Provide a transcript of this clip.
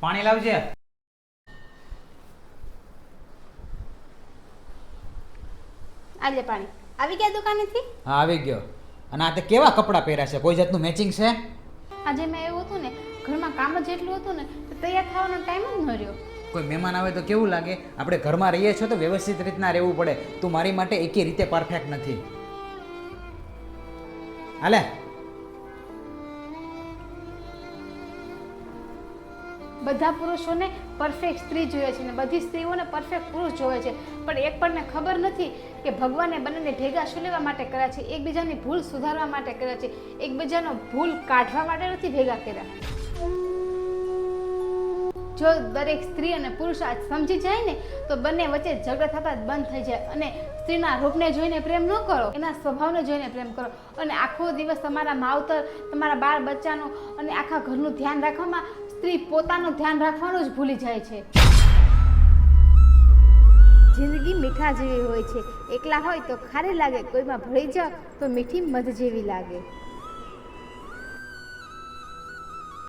પાણી લાવજે. આલે પાણી. આવી ગયા દુકાનેથી? હા આવી ગયો. અને આ તે કેવા કપડાં પહેર્યા છે? કોઈ જાતનું મેચિંગ છે? આજે મેં એવું હતું ને, ઘરમાં કામ જ એટલું હતું ને તો તૈયાર થવાનો ટાઈમ જ ન રહ્યો. કોઈ મહેમાન આવે તો કેવું લાગે? આપણે ઘરમાં રહીએ છીએ તો વ્યવસ્થિત રીતના રહેવું પડે. તું મારી માટે એકે રીતે પરફેક્ટ નથી. હાલે. બધા પુરુષોને પરફેક્ટ સ્ત્રી જોઈએ છે ને બધી સ્ત્રીઓને પરફેક્ટ પુરુષ જોવે છે, પણ એક પણને ખબર નથી કે ભગવાને બંનેને ભેગા શું લેવા માટે કર્યા છે? એકબીજાની ભૂલ સુધારવા માટે કર્યા છે, એકબીજાનો ભૂલ કાઢવા માટે નથી ભેગા કર્યા. જો દરેક સ્ત્રી અને પુરુષ આ સમજી જાય ને તો બંને વચ્ચે ઝઘડા થતા જ બંધ થઈ જાય. અને સ્ત્રીના રૂપને જોઈને પ્રેમ ન કરો, એના સ્વભાવને જોઈને પ્રેમ કરો. અને આખો દિવસ તમારા માવતર, તમારા બાળ બચ્ચાનું અને આખા ઘરનું ધ્યાન રાખવામાં સ્ત્રી પોતાનું ધ્યાન રાખવાનું જ ભૂલી જાય છે. જિંદગી મીઠા જેવી હોય છે. એકલા હોય તો ખારી લાગે, કોઈમાં ભળી જાઓ તો મીઠી મધ જેવી લાગે.